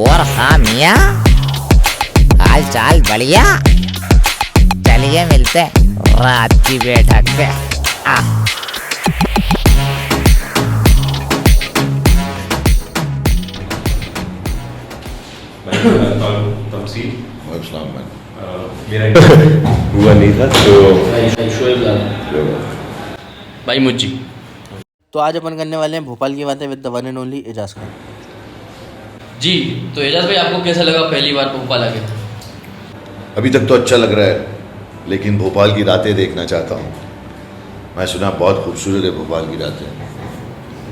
और हाँ मियाँ, हाल चाल बढ़िया। चलिए मिलते रात की बैठक पे। तमसील मेरा हुआ नहीं था तो भाई मुझी। तो आज अपन करने वाले हैं भोपाल की बातें with the one and only Ejaz Khan ji. तो एजाज भाई, आपको कैसा लगा पहली बार भोपाल आके? अभी तक तो अच्छा लग रहा है, लेकिन भोपाल की रातें देखना चाहता हूँ। मैं सुना बहुत खूबसूरत है भोपाल की रातें।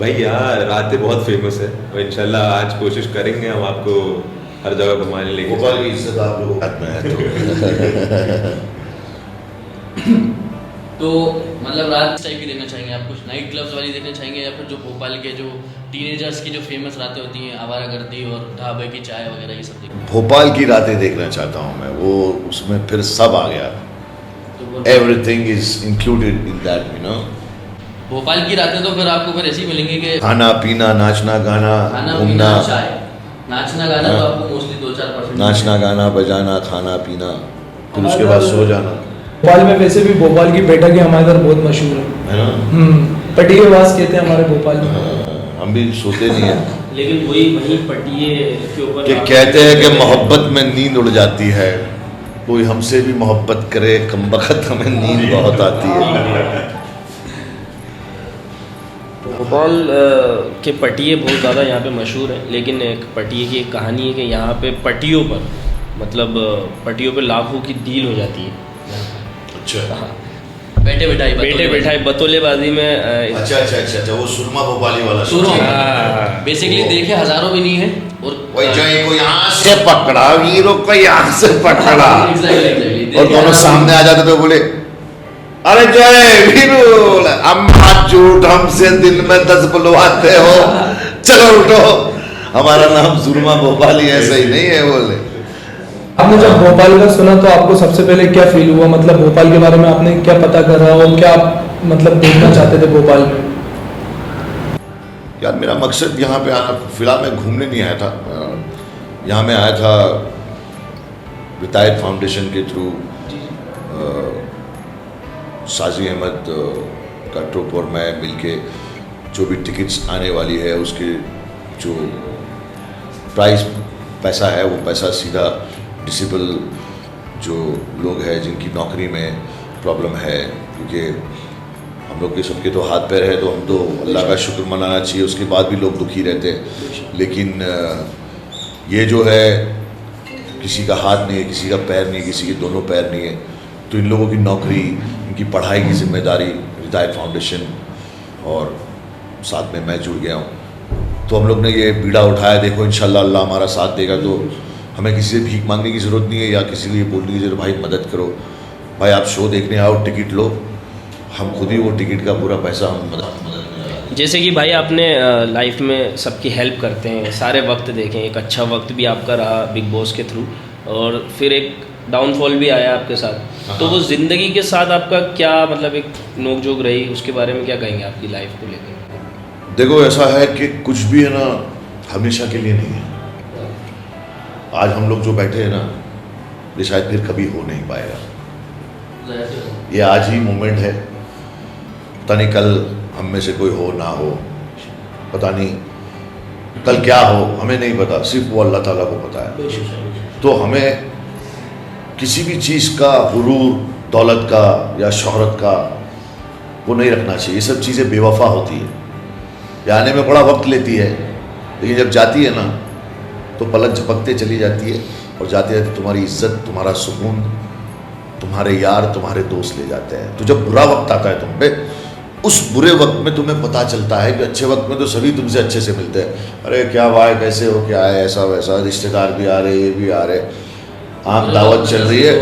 भाई यार रातें बहुत फेमस है और इंशाल्लाह आज कोशिश करेंगे हम आपको हर जगह घुमाने लेंगे। भोपाल की इज्जत आप लोगों के हाथ में है तो मतलब रात टाइप की देखना चाहेंगे आप? कुछ नाइट क्लब्स वाली देखना चाहेंगे, या फिर जो भोपाल के जो टीनेजर्स की जो फेमस रातें होती हैं, आवारागर्दी और ढाबे की चाय वगैरह, ये सब देखना? भोपाल की रातें देखना चाहता हूँ मैं। वो उसमें फिर सब आ गया, everything is included in that, you know. Bhopal की रातें तो फिर आपको फिर ऐसी मिलेंगी कि खाना पीना, नाचना गाना, खाना घूमना, पीना चाय, नाचना गाना तो आपको मोस्टली 2-4%। नाचना गाना बजाना, खाना पीना, फिर उसके बाद सो जाना, भोपाल में। वैसे भी भोपाल की बैठक हमारे इधर बहुत मशहूर है है ना। पटियावास कहते हैं हमारे भोपाल में। हम भी सोते नहीं है लेकिन वही पटिए के ऊपर कि कहते हैं कि मोहब्बत में नींद उड़ जाती है, कोई हमसे भी मोहब्बत करे कमबख्त हमें नींद बहुत आती है। भोपाल के पटिए बहुत ज़्यादा यहाँ पे मशहूर हैं, लेकिन एक पटिए की एक कहानी है कि यहाँ पे पटियों पर मतलब पटियों पे लाखों की डील हो जाती है। अच्छा, हाँ, बैठे बैठाई बतौलेबाजी में अच्छा, वो सुरमा भोपाली वाला सुरमा। हाँ। बेसिकली देखे हजारों भी नहीं है, और वही जय को यहाँ से पकड़ा, वीरों को यहाँ से पकड़ा, Exactly. और दोनों सामने आ जाते तो बोले अरे जय वीरू, अम्मा झूठ हमसे दिन में 10 बुलवाते हो, चलो उठो, हमारा नाम सुरमा भोपाली है, सही नहीं है बोले। आपने जब भोपाल का सुना तो आपको सबसे पहले क्या फील हुआ? मतलब भोपाल के बारे में आपने क्या पता करा और क्या आप मतलब देखना चाहते थे भोपाल में? यार मेरा मकसद यहाँ पे आना, फिलहाल मैं घूमने नहीं आया था, यहाँ मैं आया था रिटायर्ड फाउंडेशन के थ्रू। साजी अहमद का ट्रुप और मैं मिलके जो भी टिकट्स आने वाली है उसके जो प्राइस पैसा है वो पैसा सीधा डिसेबल जो लोग हैं जिनकी नौकरी में प्रॉब्लम है, क्योंकि हम लोग के सबके तो हाथ पैर है, तो हम तो अल्लाह का शुक्र मनाना चाहिए, उसके बाद भी लोग दुखी रहते हैं। लेकिन ये जो है किसी का हाथ नहीं है, किसी का पैर नहीं है, किसी के दोनों पैर नहीं है, तो इन लोगों की नौकरी, इनकी पढ़ाई की जिम्मेदारी रिटायर्ड फाउंडेशन और साथ में मैं जुड़ गया हूँ। तो हम लोग ने ये बीड़ा उठाया, देखो इंशाल्लाह अल्लाह हमारा साथ देगा, तो हमें किसी से भीख मांगने की ज़रूरत नहीं है या किसी को ये बोलने की ज़रूरत, भाई मदद करो, भाई आप शो देखने आओ, टिकट लो, हम खुद ही वो टिकट का पूरा पैसा हम मदद। जैसे कि भाई आपने लाइफ में सबकी हेल्प करते हैं, सारे वक्त देखें, एक अच्छा वक्त भी आपका रहा बिग बॉस के थ्रू, और फिर एक डाउनफॉल भी आया आपके साथ, तो वो ज़िंदगी के साथ आपका क्या मतलब एक नोकझोंक रही, उसके बारे में क्या कहेंगे आपकी लाइफ को लेकर? देखो ऐसा है कि कुछ भी है ना हमेशा के लिए नहीं है। आज हम लोग जो बैठे हैं ना, ये शायद फिर कभी हो नहीं पाएगा। ये आज ही मोमेंट है, पता नहीं कल हम में से कोई हो ना हो, पता नहीं कल क्या हो, हमें नहीं पता, सिर्फ वो अल्लाह ताला को पता है। तो हमें किसी भी चीज़ का गुरूर, दौलत का या शोहरत का वो नहीं रखना चाहिए। ये सब चीज़ें बेवफा होती है, ये आने में बड़ा वक्त लेती है, लेकिन जब जाती है ना तो पलक झपकते चली जाती है, और जाते जाते तुम्हारी इज्जत, तुम्हारा सुकून, तुम्हारे यार, तुम्हारे दोस्त ले जाते हैं। तो जब बुरा वक्त आता है तुम पे, उस बुरे वक्त में तुम्हें पता चलता है कि अच्छे वक्त में तो सभी तुमसे अच्छे से मिलते हैं, अरे क्या भाई कैसे हो, क्या है, ऐसा वैसा, रिश्तेदार भी आ रहे, ये भी आ रहे, आम दावत चल रही है।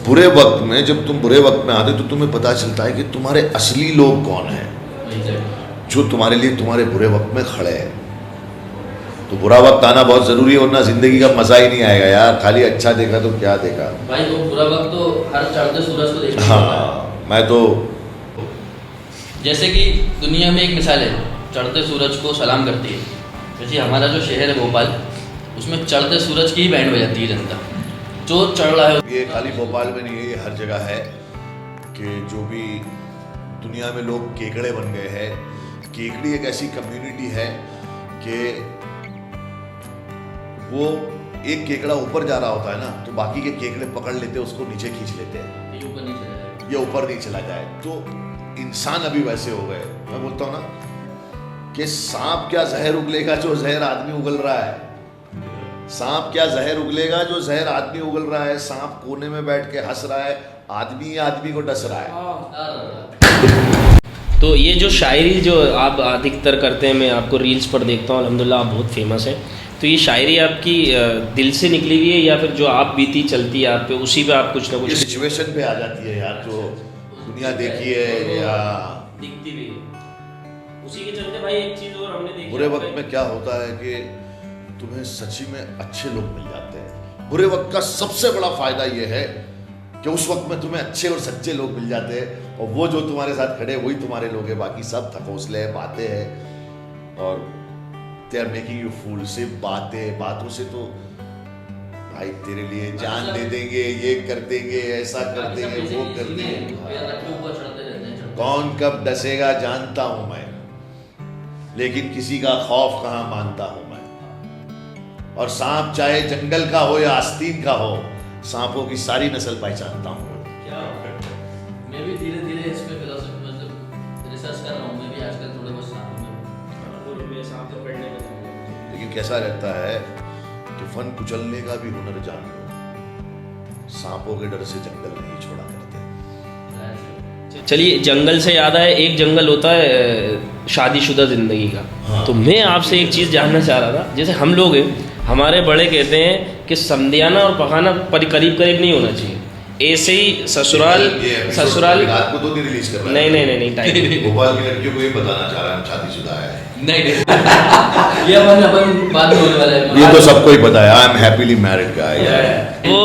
बुरे वक्त में जब तुम बुरे वक्त में आते तो तुम्हें पता चलता है कि तुम्हारे असली लोग कौन हैं, जो तुम्हारे लिए तुम्हारे बुरे वक्त में खड़े हैं। तो बुरा वक्त आना बहुत ज़रूरी है, वरना ज़िंदगी का मज़ा ही नहीं आएगा यार। खाली अच्छा देखा तो क्या देखा भाई, वो बुरा वक्त तो हर चढ़ते सूरज को देखना। हाँ, मैं तो जैसे कि दुनिया में एक मिसाल है, चढ़ते सूरज को सलाम करती है, जैसे हमारा जो शहर है भोपाल, उसमें चढ़ते सूरज की ही बैंड बजाती है जनता, जो चढ़ रहा है। ये खाली भोपाल में नहीं है, ये हर जगह है कि जो भी दुनिया में लोग केकड़े बन गए हैं। केकड़ी एक ऐसी कम्युनिटी है कि वो एक केकड़ा ऊपर जा रहा होता है ना, तो बाकी के केकड़े पकड़ लेते हैं, उसको नीचे खींच लेते हैं, ये ऊपर नहीं चला जाएगा। ये ऊपर नहीं चला जाए। तो इंसान अभी वैसे हो गए। मैं बोलता हूँ ना कि सांप क्या जहर उगलेगा जो जहर आदमी उगल रहा है, सांप क्या जहर उगलेगा जो जहर आदमी उगल रहा है। सांप कोने में बैठ के हंस रहा है, आदमी आदमी को डस रहा है। तो ये जो शायरी जो आप अधिकतर करते हैं, मैं आपको रील्स पर देखता हूँ, अल्हम्दुलिल्लाह आप बहुत फेमस है। तो ये शायरी आपकी दिल से निकली हुई है या फिर जो आप बीती चलती है आप पे, उसी पे आप कुछ ना ये कुछ सिचुएशन पे आ जाती है यार, जो दुनिया देखी है या दिखती भी है। उसी के चलते भाई एक चीज़ और हमने देखी, बुरे वक्त में क्या होता है कि तुम्हें सच्ची में अच्छे लोग मिल जाते हैं। बुरे वक्त का सबसे बड़ा फायदा ये है कि उस वक्त में तुम्हें अच्छे और सच्चे लोग मिल जाते हैं, और वो जो तुम्हारे साथ खड़े वही तुम्हारे लोग हैं, बाकी सब थकोसले हैं, बातें हैं, और they are making you fool. सिर्फ बातों से तो भाई तेरे लिए जान दे देंगे, ये कर देंगे, ऐसा कर देंगे, वो कर देंगे। कौन कब डसेगा जानता हूं मैं, लेकिन किसी का खौफ कहां मानता हूं मैं। और सांप चाहे जंगल का हो या आस्तीन का हो, सांपों की सारी नस्ल पहचानता हूं। मैं भी धीरे धीरे इस पे फिलोसफी मतलब रिसर्च कर रहा हूँ। मैं भी आजकल थोड़े बहुत सांपों में सांप तो पढ़ने में, लेकिन कैसा रहता है कि फन कुचलने का भी हुनर जान लो, सांपों के डर से जंगल नहीं छोड़ा करते। चलिए जंगल से याद आया, एक जंगल होता है शादीशुदा जिंदगी का। हाँ। तो मैं आपसे एक चीज़ जानना चाह रहा था, जैसे हम लोग हैं, हमारे बड़े कहते हैं कि समधियाना और पकाना करीब करीब नहीं होना चाहिए। ऐसे ही ससुराल रात को तो नहीं रिलीज कर रहा है। नहीं टाइम भोपाल की लड़कियों को ये बताना चाह रहा है हम शादीशुदा है। नहीं ये अपन बात होने वाला है। ये तो सबको ही पता है, आई एम हैप्पीली मैरिड गाय। वो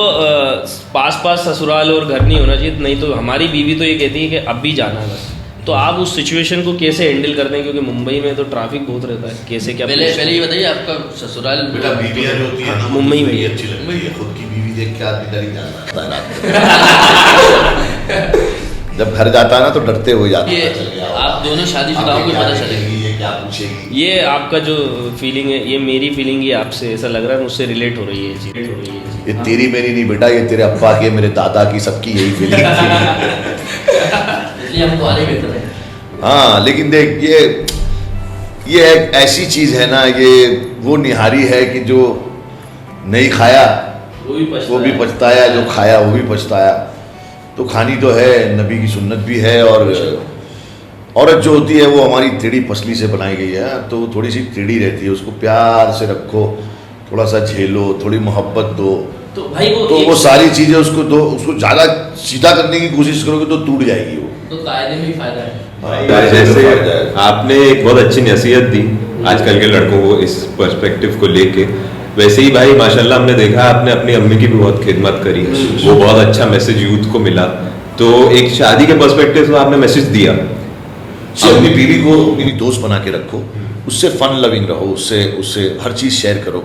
पास ससुराल और घर नहीं होना चाहिए, नहीं तो हमारी बीवी तो ये कहती है कि अब भी जाना है बस। तो आप उस सिचुएशन को कैसे हैंडल करते हैं, क्योंकि मुंबई में तो ट्रैफिक बहुत रहता है, कैसे क्या? पहले ये बताइए आपका ससुराल। बेटा बीवियां जो होती है ना, मुंबई में ये अच्छी लगती है। खुद की बीवी देख के आदमी डर ही जाता है रात में। जब घर जाता है ना तो डरते हुए जाता है। आप दोनों शादीशुदा हो, पता चलेगी ये क्या पूछेगी। ये आपका जो फीलिंग है, ये मेरी फीलिंग ही आपसे ऐसा लग रहा है, मुझसे रिलेट हो रही है चीज़। ये तेरी मेरी नहीं बेटा, ये तेरे अब्बा की, मेरे दादा की, सबकी यही फीलिंग थी। हम तुम्हारे बेहतर है। हाँ, लेकिन देख ये एक ऐसी चीज है ना, ये वो निहारी है कि जो नहीं खाया वो भी पछताया, जो खाया वो भी पछताया। तो खानी तो है, नबी की सुन्नत भी है। और औरत जो होती है वो हमारी टेढ़ी पसली से बनाई गई है, तो थोड़ी सी टेढ़ी रहती है, उसको प्यार से रखो, थोड़ा सा झेलो, थोड़ी मोहब्बत दो। तो भाई वो सारी चीजें उसको दो। उसको ज्यादा सीधा करने की कोशिश करोगे तो टूट जाएगी वो। तो कायदे में ही फायदा है। जैसे आपने एक बहुत अच्छी नसीहत दी आजकल के लड़कों को इस पर्सपेक्टिव को लेके, वैसे ही भाई माशाल्लाह हमने देखा आपने अपनी अम्मी की भी बहुत खिदमत करी, वो बहुत अच्छा मैसेज यूथ को मिला। तो एक शादी के पर्सपेक्टिव से आपने मैसेज दिया, अपनी बीवी को अपनी दोस्त बना के रखो, उससे फन लविंग रहो, उससे हर चीज़ शेयर करो,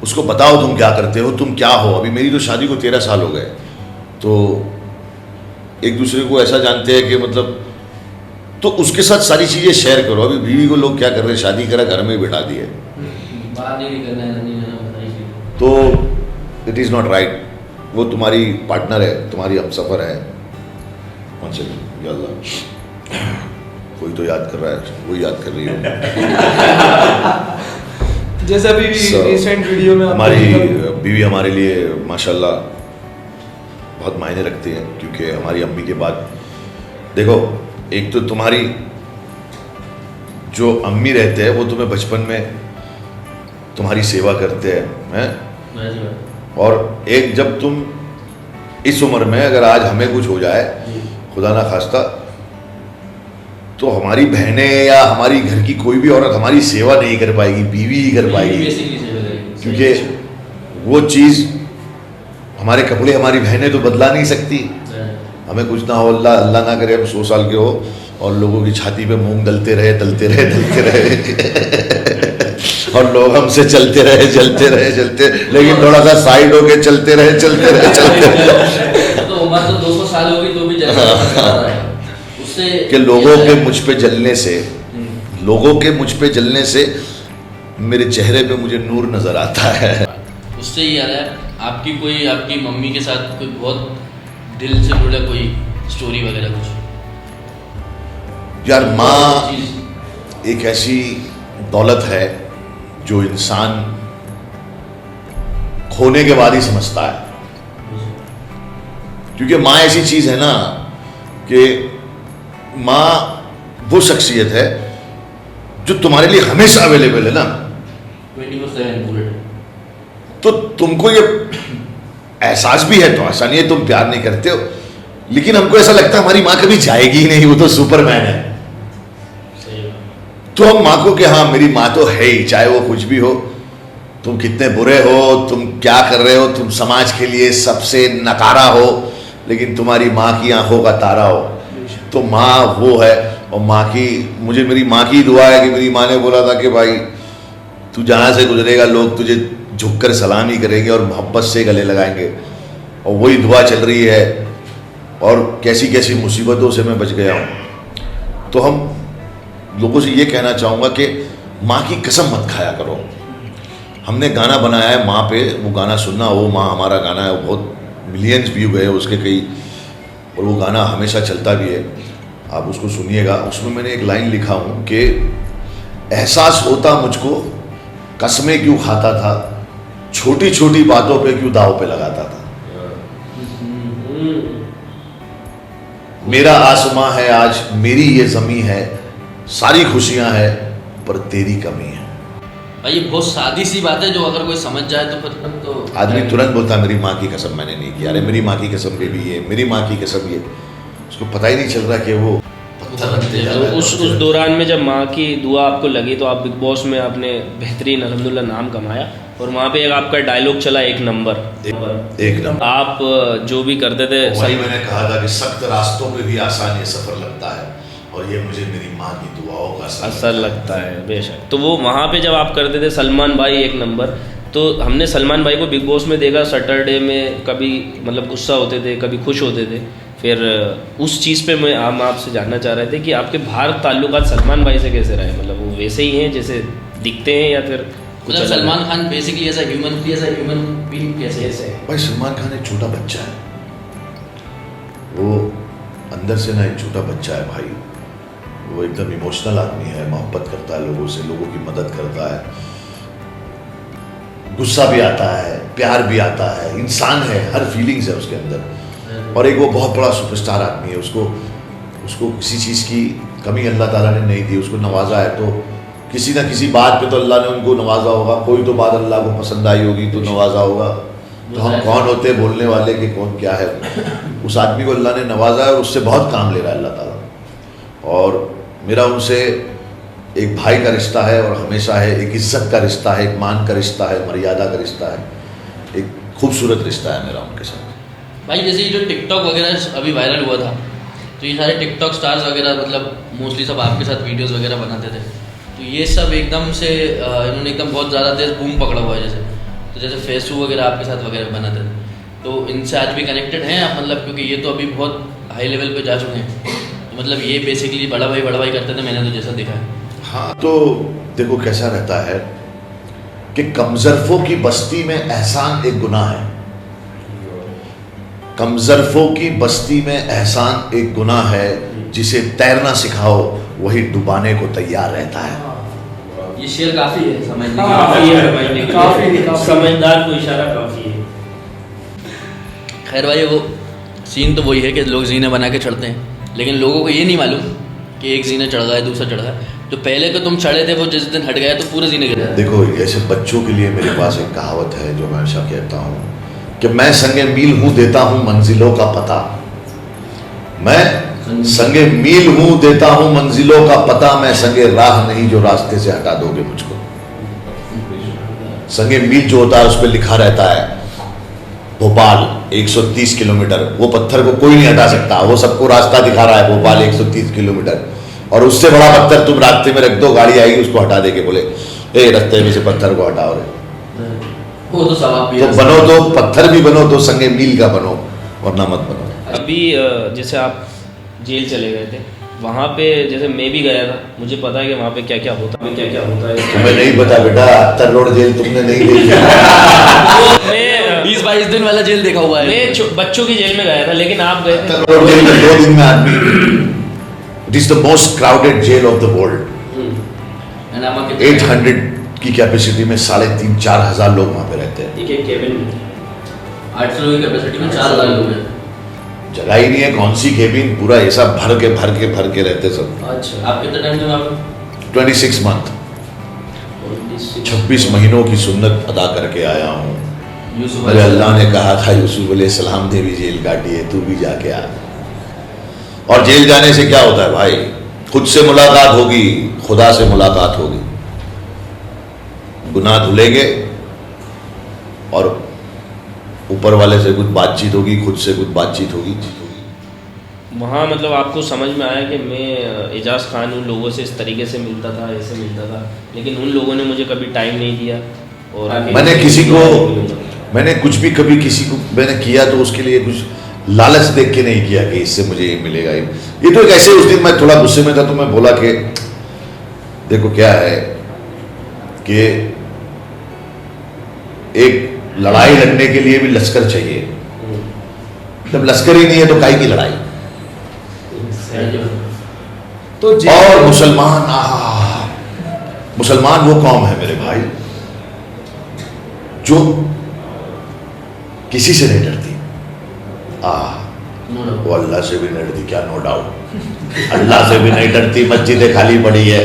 उसको बताओ तुम क्या करते हो, तुम क्या हो। अभी मेरी तो शादी को 13 साल हो गए, तो एक दूसरे को ऐसा जानते हैं कि मतलब, तो उसके साथ सारी चीज़ें शेयर करो। अभी बीवी को लोग क्या कर रहे हैं, शादी करा घर में बिठा दिए, बाहर नहीं निकलना है, नहीं बताइए। तो इट इज़ नॉट राइट। वो तुम्हारी पार्टनर है, तुम्हारी हमसफ़र है। या अल्लाह, कोई तो याद कर रहा है, वो याद कर रही हो। जैसे अभी रिसेंट वीडियो में हमारी बीवी हमारे लिए माशाल्लाह बहुत मायने रखती है, क्योंकि हमारी अम्मी के बाद देखो, एक तो तुम्हारी जो अम्मी रहते हैं वो तुम्हें बचपन में तुम्हारी सेवा करते हैं, और एक जब तुम इस उम्र में अगर आज हमें कुछ हो जाए खुदा ना खास्ता, तो हमारी बहनें या हमारी घर की कोई भी औरत हमारी सेवा नहीं कर पाएगी, बीवी ही कर पाएगी। क्योंकि वो चीज़, हमारे कपड़े हमारी बहनें तो बदला नहीं सकती। हमें कुछ ना हो, अल्लाह ना करे हम 100 साल के हो और लोगों की छाती पे मूंग दलते रहे और लोग हमसे चलते रहे लेकिन थोड़ा सा साइड होके चलते रहे तो उम्र तो 200 साल होगी तो भी उससे कि लोगों के मुझ पे जलने से मेरे चेहरे पे मुझे नूर नजर आता है। उससे ही याद है आपकी मम्मी के साथ कोई बहुत दिल से जुड़ा कोई स्टोरी वगैरह कुछ? यार माँ एक ऐसी दौलत है जो इंसान खोने के बाद ही समझता है, क्योंकि माँ ऐसी चीज है ना कि माँ वो शख्सियत है जो तुम्हारे लिए हमेशा अवेलेबल है ना, 24/7 तो तुमको ये एहसास भी है, तो ऐसा नहीं है तुम प्यार नहीं करते हो, लेकिन हमको ऐसा लगता है हमारी माँ कभी जाएगी ही नहीं, वो तो सुपरमैन है। तो हम माँ को कि हाँ मेरी माँ तो है ही, चाहे वो कुछ भी हो, तुम कितने बुरे हो, तुम क्या कर रहे हो, तुम समाज के लिए सबसे नकारा हो, लेकिन तुम्हारी माँ की आंखों का तारा हो। तो माँ वो है, और मुझे मेरी माँ की दुआ है कि मेरी माँ ने बोला था कि भाई तू जहाँ से गुजरेगा लोग तुझे झुककर सलाम ही करेंगे और मोहब्बत से गले लगाएंगे, और वही दुआ चल रही है, और कैसी कैसी मुसीबतों से मैं बच गया हूँ। तो हम लोगों से ये कहना चाहूँगा कि माँ की कसम मत खाया करो। हमने गाना बनाया है माँ पे, वो गाना सुनना, वो माँ हमारा गाना है, वो बहुत मिलियंस व्यू गए उसके कई, और वो गाना हमेशा चलता भी है, आप उसको सुनिएगा। उसमें मैंने एक लाइन लिखा हूँ कि एहसास होता मुझको कसमें क्यों खाता था, छोटी छोटी बातों पे क्यों दाव पे लगाता था। मेरा आसमां है आज, मेरी ये ज़मीं है, सारी खुशियां है पर तेरी कमी है। भाई ये बहुत सादी सी बात है जो अगर कोई समझ जाए तो फिर तो आदमी तुरंत बोलता है मेरी माँ की कसम मैंने नहीं किया, अरे मेरी माँ की कसम बेबी ये, मेरी माँ की कसम ये, उसको पता ही नहीं चल रहा कि वो उस दौरान में जब माँ की दुआ आपको लगी तो आप बिग बॉस में आपने बेहतरीन अल्हम्दुलिल्लाह नाम कमाया, और वहाँ पे एक आपका डायलॉग चला एक नंबर। आप जो भी करते थे वही मैंने कहा था कि सख्त रास्तों पे भी आसान ये सफर लगता है, और ये मुझे मेरी माँ की दुआओं का असर लगता है बेशक। तो वो वहाँ पे जब आप करते थे सलमान भाई एक नंबर, तो हमने सलमान भाई को बिग बॉस में देखा, सैटरडे में कभी मतलब गुस्सा होते थे, कभी खुश होते थे। फिर उस चीज़ पे हम आपसे जानना चाह रहे थे कि आपके बाहर ताल्लुकात सलमान भाई से कैसे रहे, मतलब वो वैसे ही हैं जैसे दिखते हैं या फिर मतलब Salman Khan basically as a human being कैसे है? भाई सलमान खान एक छोटा बच्चा है, वो अंदर से ना एक छोटा बच्चा है भाई, वो एकदम इमोशनल आदमी है, मोहब्बत करता है लोगों से, लोगों की मदद करता है, गुस्सा भी आता है, प्यार भी आता है, इंसान है, हर फीलिंग्स है उसके अंदर। और एक वो बहुत बड़ा सुपरस्टार आदमी है, उसको किसी चीज़ की कमी अल्लाह ताला ने नहीं दी, उसको नवाजा है, तो किसी ना किसी बात पे तो अल्लाह ने उनको नवाजा होगा, कोई तो बात अल्लाह को पसंद आई होगी तो नवाजा होगा। तो हम कौन होते बोलने वाले कि कौन क्या है, उस आदमी को अल्लाह ने नवाजा है और उससे बहुत काम ले रहा है अल्लाह ताला। और मेरा उनसे एक भाई का रिश्ता है और हमेशा है, एक इज्जत का रिश्ता है, एक मान का रिश्ता है, मर्यादा का रिश्ता है, एक खूबसूरत रिश्ता है मेरा उनके साथ। भाई जैसे ये जो टिकटॉक वगैरह अभी वायरल हुआ था, तो ये सारे टिकटॉक स्टार्स वगैरह मतलब मोस्टली सब आपके साथ वीडियोस वगैरह बनाते थे, तो ये सब एकदम से इन्होंने एकदम बहुत ज़्यादा तेज बूम पकड़ा हुआ है। जैसे फेसबुक वगैरह आपके साथ वगैरह बनाते थे, तो इनसे आज भी कनेक्टेड हैं आप, मतलब क्योंकि ये तो अभी बहुत हाई लेवल पे जा चुके हैं, तो मतलब ये बेसिकली बड़ा भाई करते थे, मैंने तो जैसा देखा है। हाँ तो देखो कैसा रहता है कि कमजरफों की बस्ती में एहसान एक गुनाह है, कमजरफों की बस्ती में एहसान एक गुनाह है, जिसे तैरना सिखाओ वही डुबाने को तैयार रहता है। ये शेर काफ़ी है समझने समझदार को इशारा काफ़ी है। खैर भाई वो सीन तो वही है कि लोग जीने बना के चढ़ते हैं, लेकिन लोगों को ये नहीं मालूम कि एक जीना चढ़ गया है दूसरा चढ़ गया, तो पहले तो तुम चढ़े थे वो जिस दिन हट गया तो पूरे जीने गिर गए। देखो ऐसे बच्चों के लिए मेरे पास एक कहावत है जो मैं हमेशा कहता हूँ कि मैं संगे मील हूँ देता हूँ मंजिलों का पता, मैं संगे मील हूँ देता हूँ मंजिलों का पता, मैं संगे राह नहीं जो रास्ते से हटा दोगे मुझको। संगे मील जो होता है उस पर लिखा रहता है भोपाल 130 किलोमीटर, वो पत्थर को कोई नहीं हटा सकता, वो सबको रास्ता दिखा रहा है भोपाल 130 किलोमीटर, और उससे बड़ा पत्थर तुम रास्ते में रख दो गाड़ी आएगी उसको हटा देके बोले। ए रास्ते में से पत्थर को हटाओ रे। वो तो सवाब भी तो है। बनो तो पत्थर भी बनो तो संगे मील का बनो, वरना मत बनो। अभी जैसे आप जेल चले गए थे, वहाँ पे जैसे मैं भी गया था, मुझे पता है कि वहाँ पे क्या क्या होता है, तुम्हें नहीं पता बेटा, अत्तर रोड जेल तुमने नहीं देखी। मैं 20-22 दिन वाला जेल देखा हुआ है। मैं बच्चों की जेल में गया था, लेकिन आप गए थे। अत्तर रोड जेल में 2 दिन में आदमी, it is the most crowded jail of the world. 800 की कैपेसिटी में 3,500-4 हजार लोग वहाँ पे रहते हैं। एक केबिन 800 लोगों की कैपेसिटी में 4,000 लोग हैं। जगह ही नहीं है, कौन सी केबिन, पूरा ऐसा भर के रहते सब। अच्छा, आप कितने टाइम थे वहाँ पे? 26 मंथ, 26 महीनों की सुन्नत अदा करके आया हूँ। यूसुफ मेरे अल्लाह ने कहा था यूसुफ अलैहिस्सलाम ने भी जेल काटी है, तू भी जाके आ। और जेल जाने से क्या होता है भाई, खुद से मुलाकात होगी, खुदा से मुलाकात होगी, गुनाह धुलेंगे और ऊपर वाले से कुछ बातचीत होगी, खुद से कुछ बातचीत होगी। वहाँ मतलब आपको समझ में आया कि मैं एजाज खान उन लोगों से इस तरीके से मिलता था, ऐसे मिलता था, लेकिन उन लोगों ने मुझे कभी टाइम नहीं दिया। और मैंने कुछ भी कभी किसी को मैंने किया तो उसके लिए कुछ लालच देख के नहीं किया कि इससे मुझे ये मिलेगा। ये तो एक ऐसे, उस दिन मैं थोड़ा गुस्से में था तो मैं बोला कि देखो क्या है कि एक लड़ाई लड़ने के लिए भी लश्कर चाहिए, जब लश्कर ही नहीं है तो काहे की लड़ाई। तो और मुसलमान वो कौम है मेरे भाई जो किसी से नहीं डरती। वो अल्लाह से भी नहीं डरती, क्या नो डाउट, अल्लाह से भी नहीं डरती। मस्जिदें खाली पड़ी है,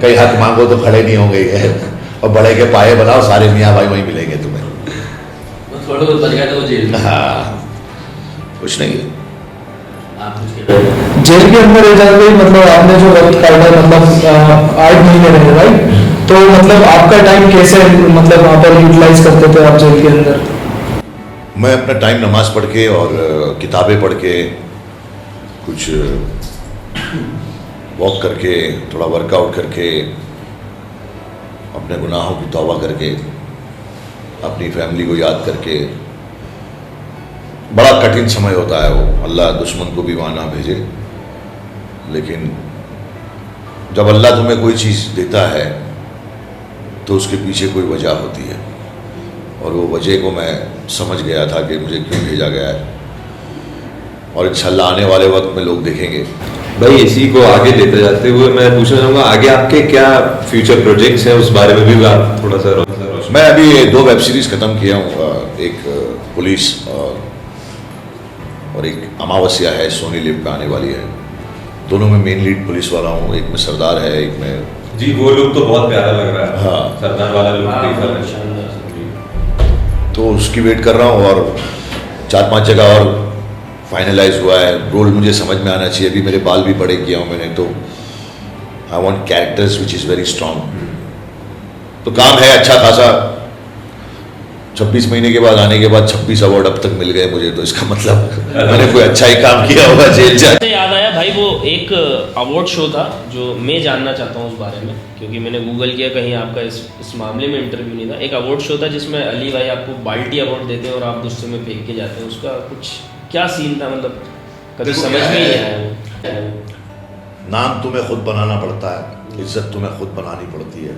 कहीं हक मांगो तो खड़े नहीं होंगे, और बड़े के पाए बनाओ, सारे मियाँ भाई वहीं मिलेंगे तुम्हें। थोड़ा बहुत बच गया था वो जेल में। हाँ, कुछ नहीं। आप कुछ कह रहे हैं? जेल के अंदर एजाज भाई, मतलब आपने जो वक्त काटा, मतलब 8 महीने रहे राइट, तो मतलब आपका टाइम कैसे मतलब वहाँ पर यूटिलाइज करते थे आप जेल के अंदर? मैं अपना टाइम नमाज पढ़ के और किताबें पढ़ के, कुछ वॉक करके, थोड़ा वर्कआउट करके, अपने गुनाहों की तौबा करके, अपनी फैमिली को याद करके। बड़ा कठिन समय होता है वो, अल्लाह दुश्मन को भी वहाँ ना भेजे, लेकिन जब अल्लाह तुम्हें कोई चीज़ देता है तो उसके पीछे कोई वजह होती है, और वो वजह को मैं समझ गया था कि मुझे क्यों भेजा गया है, और इंशाल्लाह आने वाले वक्त में लोग देखेंगे। भाई इसी को आगे लेते जाते हुए मैं पूछना चाहूँगा, आगे आपके क्या फ्यूचर प्रोजेक्ट्स हैं, उस बारे में भी आप थोड़ा सा रोशन। मैं अभी 2 वेब सीरीज़ ख़त्म किया हूँ, एक पुलिस और एक अमावस्या है, सोनी लिव पे आने वाली है। दोनों में मेन लीड पुलिस वाला हूँ, एक में सरदार है, एक में। जी वो लुक तो बहुत प्यारा लग रहा है। हाँ, सरदार वाला लुक तो उसकी वेट कर रहा हूँ, और 4-5 जगह और फाइनलाइज हुआ है। रोल मुझे समझ में आना चाहिए, अभी मेरे बाल भी बड़े किया हूँ मैंने, तो I want characters which is very strong. तो काम है अच्छा खासा। 26 महीने के बाद आने के बाद 26 अवार्ड अब तक मिल गए मुझे, तो इसका मतलब मैंने कोई अच्छा ही काम किया होगा जेल जाके। याद आया भाई, वो एक अवार्ड शो था जो मैं जानना चाहता हूँ उस बारे में, क्योंकि मैंने गूगल किया, कहीं आपका इस मामले में इंटरव्यू नहीं था। एक अवार्ड शो था जिसमें अली भाई आपको बाल्टी अवार्ड देते हैं और आप गुस्से में फेंक के जाते हैं, उसका कुछ क्या सीन था, मतलब कभी समझ में ही नहीं आया वो। नाम तुम्हें खुद बनाना पड़ता है, इज्जत तुम्हें खुद बनानी पड़ती है,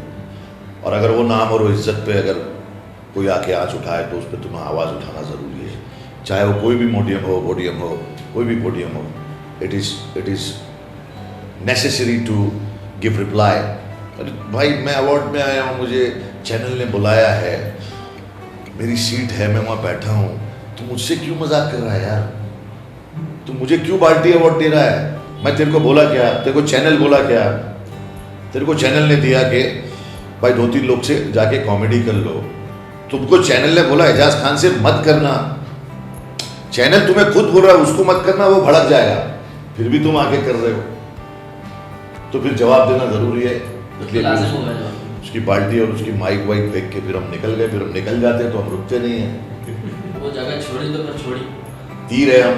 और अगर वो नाम और वो इज्जत पे अगर कोई आके आँच उठाए तो उस पर तुम्हें आवाज़ उठाना ज़रूरी है, चाहे वो कोई भी पोडियम हो, कोई भी पोडियम हो। It is necessary to give reply. भाई मैं अवार्ड में आया हूँ, मुझे चैनल ने बुलाया है, मेरी सीट है, मैं वहाँ बैठा हूँ, तो मुझसे क्यों मजाक कर रहा है यार? तू मुझे क्यों बाल्टी अवार्ड दे रहा है? मैं तेरे को बोला क्या? तेरे को चैनल बोला क्या? तेरे को चैनल ने दिया कि भाई 2-3 लोग से जाके कॉमेडी कर लो। तुमको चैनल ने बोला एजाज खान से मत करना, चैनल तुम्हें खुद बोल रहा है उसको मत करना, वो भड़क जाएगा, फिर भी तुम आके कर रहे हो, तो फिर जवाब देना जरूरी है। उसकी बाल्टी और उसकी माइक वाइक फेंक के फिर हम निकल गए। फिर हम निकल जाते तो हम रुकते नहीं हैं, वो जगह छोड़ी तो पर छोड़ी, तीर है, हम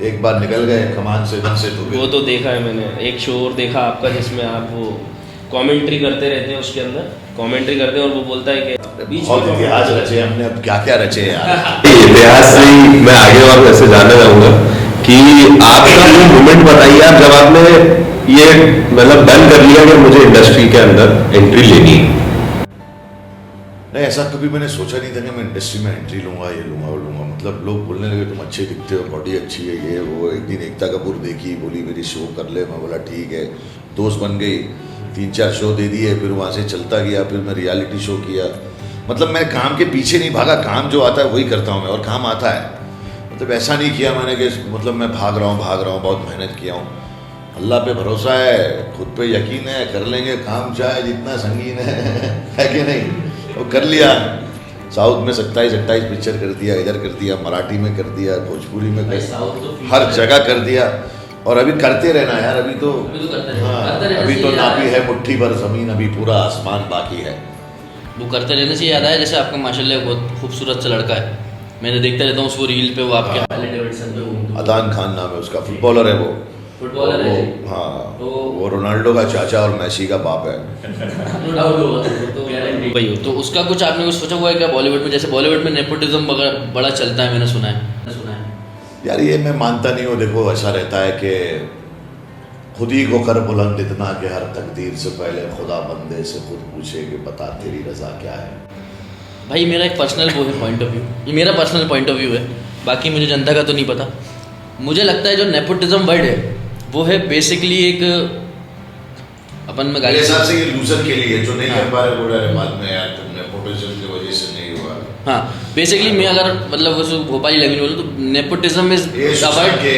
एक बार निकल गए कमान से तो वो तो देखा है मैंने, एक शो और देखा आपका जिसमें आप वो कमेंट्री करते रहते हैं उसके अंदर, कमेंट्री करते हैं और वो बोलता है कि बीच बहुत में इतिहास रचे हमने, अब क्या क्या रचे यार। इतिहास से ही मैं आगे और वैसे जानना चाहूंगा कि आपका वो मोमेंट बताइए आप जब आपने ये मतलब डन कर लिया कि मुझे इंडस्ट्री के अंदर एंट्री लेनी है। नहीं, ऐसा कभी मैंने सोचा नहीं था कि मैं इंडस्ट्री में एंट्री लूंगा, ये लूंगा वो लूंगा। मतलब लोग बोलने लगे तुम अच्छे दिखते हो, बॉडी अच्छी है, ये वो। एक दिन एकता कपूर देखी, बोली मेरी शो कर ले। मैं बोला ठीक है, दोस्त बन गई। 3-4 शो दे दिए, फिर वहाँ से चलता गया, फिर मैं रियलिटी शो किया। मतलब मैं काम के पीछे नहीं भागा, काम जो आता है वही करता हूँ मैं, और काम आता है। मतलब ऐसा नहीं किया मैंने कि मतलब मैं भाग रहा हूँ, बहुत मेहनत किया हूँ। अल्लाह पे भरोसा है, खुद पे यकीन है, कर लेंगे काम चाहे जितना संगीन है कि नहीं। वो कर लिया। साउथ में 27-28 पिक्चर कर दिया, इधर कर दिया, मराठी में कर दिया, भोजपुरी में कर दिया, हर जगह कर दिया। और अभी करते रहना यार, अभी तो हाँ, अभी तो नापी है मुट्ठी भर जमीन, अभी पूरा आसमान बाकी है। वो करते रहने से याद आया, जैसे आपका माशाल्लाह बहुत खूबसूरत सा लड़का है, मैंने देखता रहता हूँ उसको रील पे, वो आपके हार्ले डेविडसन पे घूमता है। अदान खान नाम है उसका, फुटबॉलर है वो। फुटबॉलर है हाँ, तो वो रोनाल्डो का चाचा और मैसी का बाप है। नो डाउट होगा तो गारंटी वही हो। तो उसका कुछ आपने कुछ सोचा हुआ है क्या बॉलीवुड में? जैसे बॉलीवुड में नेपोटिज्म बड़ा चलता है, मैंने सुना है। यार ये मैं मानता नहीं हूँ। देखो ऐसा रहता है कि खुद ही को कर बुलंद इतना कि हर तकदीर से पहले खुदा बंदे से खुद पूछे कि बता तेरी रजा क्या है। भाई मेरा एक पर्सनल वो है पॉइंट ऑफ व्यू, ये मेरा पर्सनल पॉइंट ऑफ व्यू है, बाकी मुझे जनता का तो नहीं पता। मुझे लगता है जो नेपोटिज्म वर्ड है वो है बेसिकली एक अपन में गाली हिसाब से ये लूजर के लिए जो नहीं कर पा रहे, बोल रहे बाद में यार तुम नेपोटिज्म की वजह से नहीं हुआ। हाँ, बेसिकली मैं अगर मतलब उस भोपाली लैंग्वेज बोलूँ तो नेपोटिज्म इज के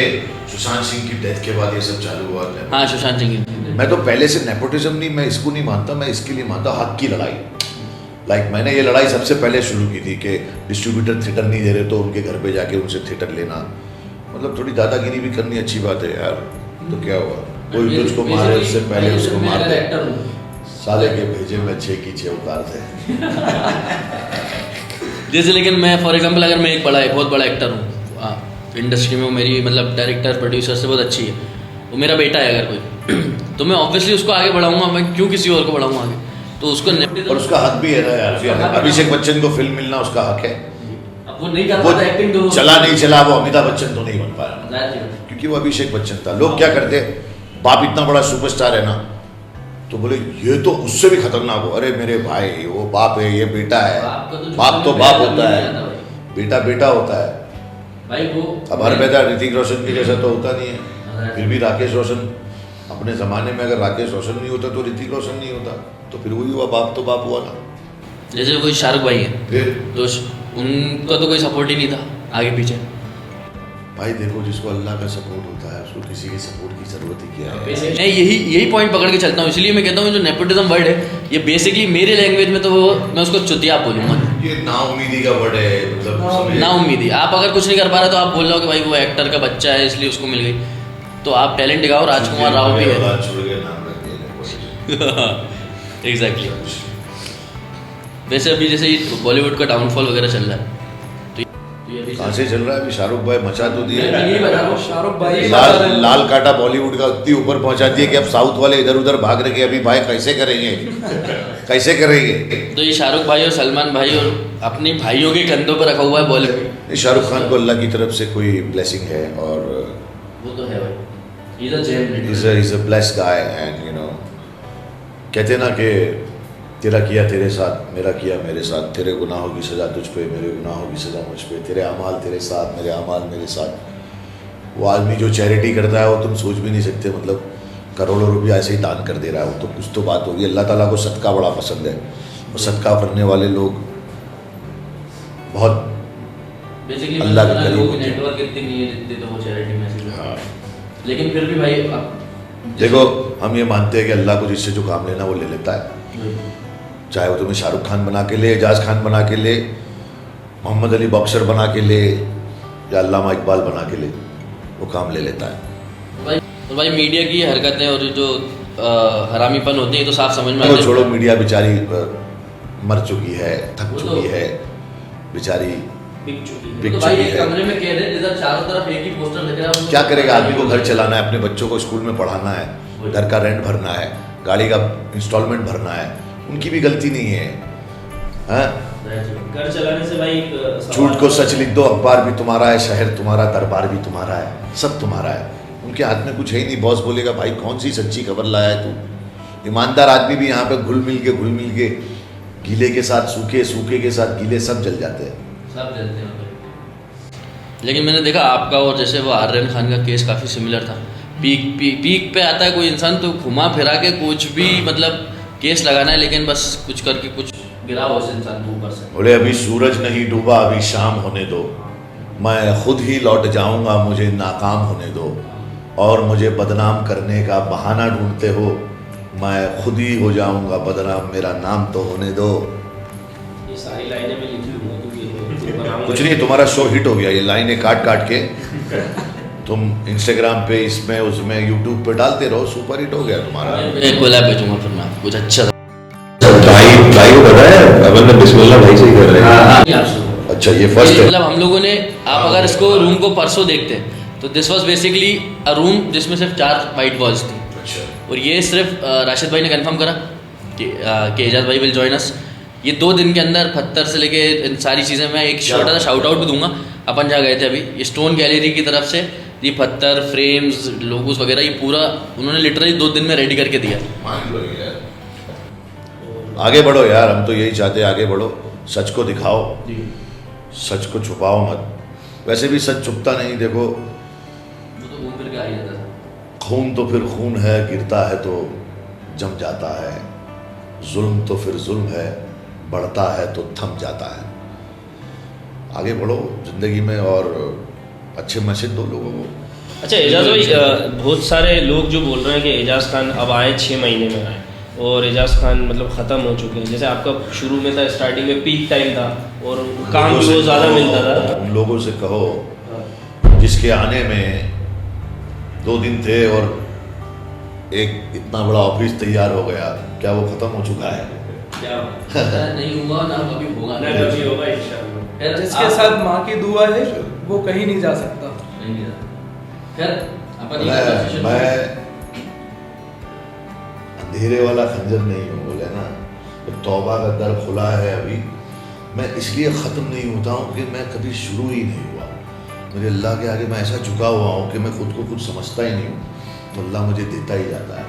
सुशांत सिंह की डेथ के बाद ये सब चालू हुआ। हाँ, सुशांत सिंह। मैं तो पहले से नेपोटिज्म नहीं, मैं इसको नहीं मानता, मैं इसके लिए मानता हक की लड़ाई। लाइक मैंने ये लड़ाई सबसे पहले शुरू की थी कि डिस्ट्रीब्यूटर थिएटर नहीं दे रहे तो उनके घर पे जाके उनसे थिएटर लेना। मतलब थोड़ी दादागिरी भी करनी अच्छी बात है यार। तो क्या हुआ, कोई तुझको मारे उससे पहले उसको मार दे। साले के भेजे में 6 की 6 उतार थे। जैसे लेकिन मैं फॉर एग्जांपल अगर मैं एक बहुत बड़ा एक्टर हूँ इंडस्ट्री में, मेरी मतलब डायरेक्टर प्रोड्यूसर से बहुत अच्छी है, वो मेरा बेटा है अगर कोई तो मैं ऑब्वियसली उसको आगे बढ़ाऊंगा, मैं क्यों किसी और को बढ़ाऊंगा आगे? तो उसको और उसका हक भी है ना यार। अभिषेक बच्चन को फिल्म मिलना उसका हक है। वो नहीं कर पाता एक्टिंग, तो चला नहीं चला, वो अमिताभ बच्चन तो नहीं बन पाया क्योंकि वो अभिषेक बच्चन था। लोग क्या करते, बाप इतना बड़ा सुपरस्टार है ना तो बोले ये तो उससे भी खतरनाक हो। अरे मेरे भाई, वो बाप है, ये बेटा है। बाप तो बाप होता है, बेटा बेटा होता है भाई। वो अब हर बेटा ऋतिक रोशन की जैसा तो होता नहीं है। फिर भी राकेश रोशन अपने ज़माने में, अगर राकेश रोशन नहीं होता तो ऋतिक रोशन नहीं होता, तो फिर वही हुआ, बाप तो बाप हुआ ना। जैसे कोई शाहरुख भाई है फिर तो उनका तो कोई सपोर्ट ही नहीं था आगे पीछे। भाई देखो, जिसको अल्लाह का सपोर्ट होता है उसको किसी के सपोर्ट की जरूरत ही क्या है। मैं यही पॉइंट पकड़ के चलता हूँ, इसलिए मैं कहता हूँ जो नेपोटिज्म वर्ड है ये बेसिकली मेरे लैंग्वेज में तो मैं उसको चुतिया बोलूँगा। ये नाउम्मीदी का वर्ड है, मतलब नाउम्मीदी। आप अगर कुछ नहीं कर पा रहे तो आप बोल रहे हो कि भाई वो एक्टर का बच्चा है इसलिए उसको मिल गई, तो आप टैलेंट दिखाओ। राजकुमार राव भी है, एग्जैक्टली। वैसे अभी जैसे बॉलीवुड का डाउनफॉल वगैरह चल रहा है, कहाँ से चल रहा है? अभी शाहरुख भाई मचा तो दिए, शाहरुख भाई लाल काटा बॉलीवुड का इतनी ऊपर पहुंचा दिया कि अब साउथ वाले इधर उधर भाग रहे कि अभी भाई कैसे करेंगे कैसे करेंगे। तो ये शाहरुख भाई और सलमान भाई और अपने भाइयों के कंधों पर रखा हुआ है बॉलीवुड। शाहरुख खान को अल्लाह की तरफ से कोई ब्लेसिंग है और वो तो है भाई, he's a blessed guy and you know, कहते ना कि तेरा किया तेरे साथ, मेरा किया मेरे साथ, तेरे गुनाहों की सज़ा तुझ पे, मेरे गुनाहों की सज़ा मुझ पे, तेरे अमाल तेरे साथ, मेरे अमाल मेरे साथ। वो आदमी जो चैरिटी करता है वो तुम सोच भी नहीं सकते, मतलब करोड़ों रुपया ऐसे ही दान कर दे रहा है वो, तो कुछ तो बात होगी। अल्लाह ताला को सदका बड़ा पसंद है और सदका करने वाले लोग बहुत अल्लाह के करीब होते हैं। नेटवर्क इतनी नहीं है जितनी तो वो चैरिटी में। हाँ, लेकिन फिर भी भाई देखो, हम ये मानते हैं कि अल्लाह को जिससे जो काम लेना वो ले लेता है, चाहे वो तुम्हें शाहरुख खान बना के ले, एजाज खान बना के ले, मोहम्मद अली बॉक्सर बना के ले या अल्लामा इकबाल बना के ले, वो काम ले लेता है। तो भाई मीडिया की हरकतें और जो हरामीपन होती है तो साफ समझ में आता है। छोड़ो, मीडिया बेचारी मर चुकी है, थक चुकी है बेचारी, बिक चुकी है। कमरे में कैद है, इधर चारों तरफ एक ही पोस्टर लग रहा है। क्या करेगा आदमी को? घर चलाना है, अपने बच्चों को स्कूल में पढ़ाना है, घर का रेंट भरना है, गाड़ी का इंस्टॉलमेंट भरना है, उनकी भी गलती नहीं है। हाँ? घर चलाने से भाई झूठ को सच लिख दो, अखबार भी तुम्हारा है, शहर तुम्हारा, दरबार भी तुम्हारा है, सब तुम्हारा है। उनके हाथ में कुछ है ही नहीं। बॉस बोलेगा भाई कौन सी सच्ची खबर लाया है तू। ईमानदार आदमी भी यहाँ पे घुल मिल के गीले के साथ सूखे, सूखे के साथ गीले सब जल जाते हैं। सब जलते हैं। लेकिन मैंने देखा आपका और जैसे वो आर्यन खान का केस काफ़ी सिमिलर था। पीक पे आता है कोई इंसान तो घुमा फिरा के कुछ भी मतलब केस लगाना है, लेकिन बस कुछ करके कुछ गिरा उस इंसान को ऊपर से। बोले अभी सूरज नहीं डूबा, अभी शाम होने दो, मैं खुद ही लौट जाऊंगा, मुझे नाकाम होने दो, और मुझे बदनाम करने का बहाना ढूंढते हो, मैं खुद ही हो जाऊंगा बदनाम, मेरा नाम तो होने दो। ये सारी लाइनें में लिखी हुई कुछ नहीं, तुम्हारा शो हिट हो गया। ये लाइनें काट काट के तुम इंस्टाग्राम पे, इसमें उसमें यूट्यूब पे डालते रहो, सुपर हिट हो गया तुम्हारा। एक कोलैब भेजूंगा फिर मैं कुछ अच्छा भाई को पता है अपन ने बिस्मिल्लाह भाई से ही कर रहे हैं। अच्छा ये फर्स्ट है। मतलब हम लोगों ने, आप अगर इसको रूम को परसों देखते तो this was basically a room जिसमें सिर्फ 4 वाइट वॉल्स थी। अच्छा। और ये सिर्फ राशिद भाई ने कंफर्म करा कि एजाज भाई विल जॉइन अस। ये 2 दिन के अंदर पत्थर से लेके इन सारी चीज़ें, मैं एक छोटा सा शाउट आउट भी दूंगा। अपन जहाँ गए थे अभी, ये स्टोन गैलरी की तरफ से ये पत्थर, फ्रेम्स, लोगोस वगैरह, ये पूरा उन्होंने लिटरली 2 दिन में रेडी करके दिया। आगे बढ़ो यार, हम तो यही चाहते हैं, आगे बढ़ो, सच को दिखाओ, सच को छुपाओ मत। वैसे भी सच छुपता नहीं। देखो वो तो घूम फिर के आ ही जाता था। खून तो फिर खून है, गिरता है तो जम जाता है, जुल्म तो फिर जुल्म है, बढ़ता है तो थम जाता है। आगे बढ़ो जिंदगी में और अच्छे मैसेज दो लोगों को। अच्छा एजाज भाई, बहुत सारे लोग जो बोल रहे हैं कि एजाज खान अब आए 6 महीने में आए और एजाज खान मतलब ख़त्म हो चुके हैं। जैसे आपका शुरू में था, स्टार्टिंग में पीक टाइम था और काम भी बहुत ज़्यादा मिलता था। उन लोगों से कहो जिसके आने में 2 दिन थे और एक इतना बड़ा ऑफिस तैयार हो गया, क्या वो ख़त्म हो चुका है? क्या नहीं हुआ ना कभी होगा, ना कभी होगा इंशाल्लाह। जिसके साथ माँ की दुआ है वो कहीं नहीं जा सकता। खैर अपन ये मैं अंधेरे वाला खंजर नहीं हूँ, बोले ना, तो तौबा का दर खुला है अभी। मैं इसलिए ख़त्म नहीं होता हूँ कि मैं कभी शुरू ही नहीं हुआ। मेरे अल्लाह के आगे मैं ऐसा झुका हुआ हूँ कि मैं खुद को कुछ समझता ही नहीं हूँ, तो अल्लाह मुझे देता ही जाता है।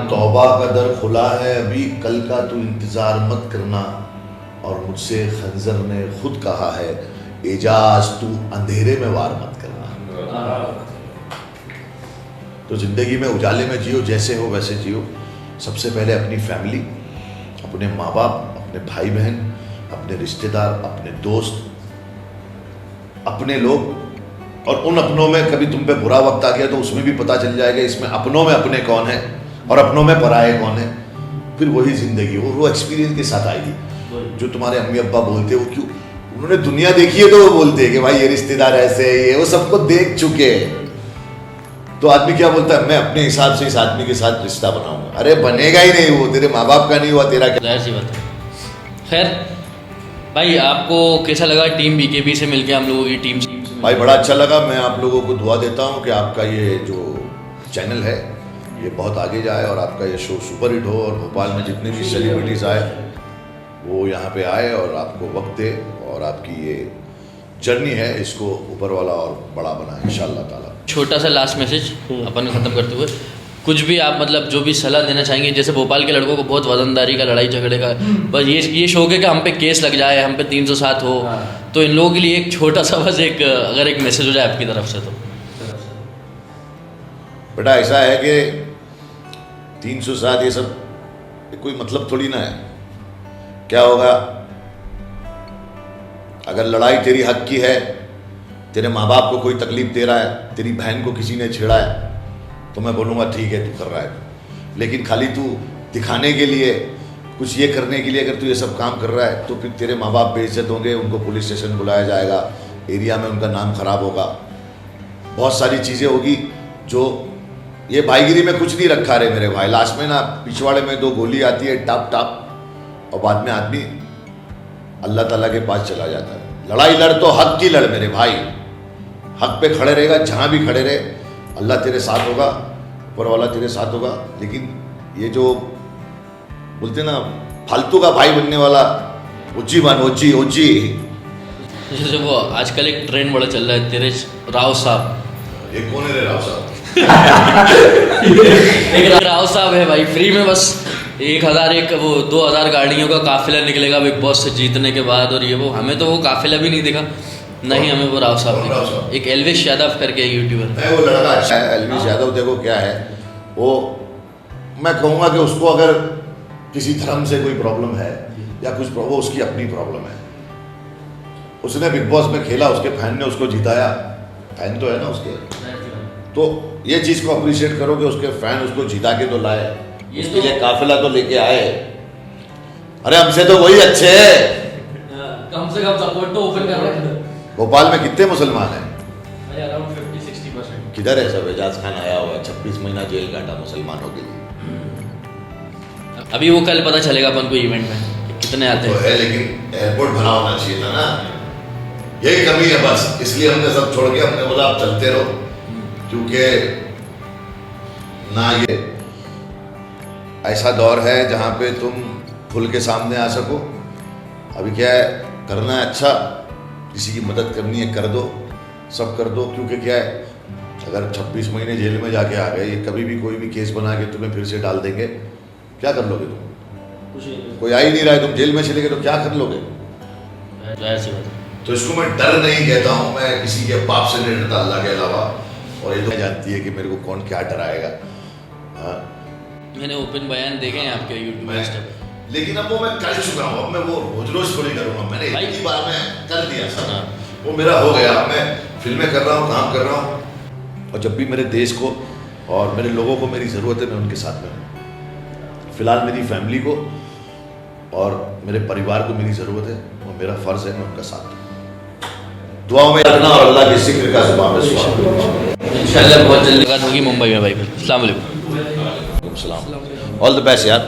तौबा का दर खुला है अभी, कल का तू इंतज़ार मत करना, और मुझसे खंजर ने खुद कहा है, एजाज तू अंधेरे में वार मत करना। तो ज़िंदगी में उजाले में जियो, जैसे हो वैसे जियो। सबसे पहले अपनी फैमिली, अपने माँ बाप, अपने भाई बहन, अपने रिश्तेदार, अपने दोस्त, अपने लोग, और उन अपनों में कभी तुम पे बुरा वक्त आ गया तो उसमें भी पता चल जाएगा इसमें अपनों में अपने कौन है और अपनों में पराए कौन है। फिर वही ज़िंदगी, वो एक्सपीरियंस के साथ आएगी। जो तुम्हारे अम्मी अब्बा बोलते हैं, वो क्यों, उन्होंने दुनिया देखी है तो वो बोलते हैं कि भाई ये रिश्तेदार ऐसे है, ये वो सबको देख चुके हैं। तो आदमी क्या बोलता है, मैं अपने हिसाब से इस आदमी के साथ रिश्ता बनाऊंगा। अरे बनेगा ही नहीं, वो तेरे माँ बाप का नहीं हुआ, तेरा क्या? जाहिर सी बात है। खैर भाई, आपको कैसा लगा टीम बीकेबी से मिलके, हम लोगों की टीम से? भाई बड़ा अच्छा लगा। मैं आप लोगों को दुआ देता हूँ कि आपका ये जो चैनल है ये बहुत आगे जाए और आपका ये शो सुपर हिट हो, और भोपाल में जितने भी सेलिब्रिटीज़ आए वो यहाँ पे आए और आपको वक्त दे, और आपकी ये जर्नी है इसको ऊपर वाला और बड़ा बनाए इंशाअल्लाह ताला। छोटा सा लास्ट मैसेज अपन को ख़त्म करते हुए, कुछ भी आप मतलब जो भी सलाह देना चाहेंगे, जैसे भोपाल के लड़कों को बहुत वजनदारी का, लड़ाई झगड़े का, बस ये शौक है कि हम पे केस लग जाए, हम पे 307 हो, तो इन लोगों के लिए एक छोटा सा बस एक अगर एक मैसेज हो जाए आपकी तरफ से तो। बेटा ऐसा है कि 307 ये सब कोई मतलब थोड़ी ना है। क्या होगा अगर लड़ाई तेरी हक की है, तेरे माँ बाप को कोई तकलीफ दे रहा है, तेरी बहन को किसी ने छेड़ा है, तो मैं बोलूँगा ठीक है तू कर रहा है। लेकिन खाली तू दिखाने के लिए, कुछ ये करने के लिए अगर तू ये सब काम कर रहा है, तो फिर तेरे माँ बाप बेइज्जत होंगे, उनको पुलिस स्टेशन बुलाया जाएगा, एरिया में उनका नाम खराब होगा, बहुत सारी चीज़ें होगी। जो ये भाईगिरी में कुछ नहीं रखा रे मेरे भाई, लास्ट में ना पिछवाड़े में 2 गोली आती है टाप टाप, और बाद में आदमी अल्लाह ताला के पास चला जाता है। लड़ाई लड़ तो हक की लड़ मेरे भाई, हक पे खड़े रहेगा, जहाँ भी खड़े रहे अल्लाह तेरे साथ होगा, ऊपर वाला तेरे साथ होगा। लेकिन ये जो बोलते ना फालतू का भाई बनने वाला ओजी बन, ओजी ओजी। जैसे वो आजकल एक ट्रेंड बड़ा चल रहा है, तेरे राव साहब। ये कौन है रे राव साहब? एक राव साहब है भाई, फ्री में बस 2000 गाड़ियों का काफिला निकलेगा बिग बॉस से जीतने के बाद, और ये वो हमें तो वो काफिला भी नहीं दिखा, नहीं हमें वो राव साहब कौन राव दिखा। साहब? एक एल्विश यादव करके यूट्यूबर। नहीं, वो लड़का अच्छा है एल्विश यादव। देखो क्या है वो, मैं कहूँगा कि उसको अगर किसी धर्म से कोई प्रॉब्लम है या कुछ वो उसकी अपनी प्रॉब्लम है। उसने बिग बॉस में खेला, उसके फैन ने उसको जिताया, फैन तो है ना उसके, तो ये चीज़ को अप्रिशिएट करो कि उसके फैन उसको जिता के तो लाए, इसके लिए काफिला तो लेके आए। अरे हमसे तो वही अच्छे है। कम से कम सपोर्ट तो ओपन कर रहे हैं। भोपाल में कितने मुसलमान हैं? अराउंड 50-60%। किधर है सब? एजाज खान आया हुआ है, 26 महीना जेल काटा मुसलमानों के लिए। अभी वो कल पता चलेगा अपन को इवेंट में कितने आते तो हैं। है, लेकिन एयरपोर्ट भरा होना चाहिए था ना, यही कमी है बस। इसलिए हमने सब छोड़ के हमने बोला आप चलते रहो, क्योंकि ना ये ऐसा दौर है जहाँ पे तुम खुल के सामने आ सको। अभी क्या है, करना है अच्छा, किसी की मदद करनी है कर दो, सब कर दो। क्योंकि क्या है, अगर 26 महीने जेल में जाके आ गए, ये कभी भी कोई भी केस बना के तुम्हें फिर से डाल देंगे, क्या कर लोगे तुम? कोई आ ही नहीं रहा है, तुम जेल में चले गए तो क्या कर लोगे? ऐसी बात है। तो इसको मैं डर नहीं कहता हूँ, मैं किसी के पाप से नहीं डरता अल्लाह के अलावा। और ये तो जानती है कि मेरे को कौन क्या डराएगा। हाँ, मैंने ओपन बयान देखे हैं आपके यूट्यूब मैं पे। लेकिन अब वो मैं कर चुका हूँ, अब मैं वो रोज रोज थोड़ी करूँगा। मैंने भाई- एक ही बार में कर दिया सर, हाँ। वो मेरा हो गया। मैं फिल्में कर रहा हूँ, काम कर रहा हूँ, और जब भी मेरे देश को और मेरे लोगों को मेरी ज़रूरत है, मैं उनके साथ में हूँ। फिलहाल मेरी फैमिली को और मेरे परिवार को मेरी ज़रूरत है, और मेरा फ़र्ज़ है मैं उनका साथ दूँ। दुआओं में रखना और अल्लाह के जिक्र का ज़ुबान पे सुना। इंशाल्लाह बहुत जल्दी बात होगी मुंबई में भाई। अस्सलाम वालेकुम। सलाम, ऑल द बेस्ट यार।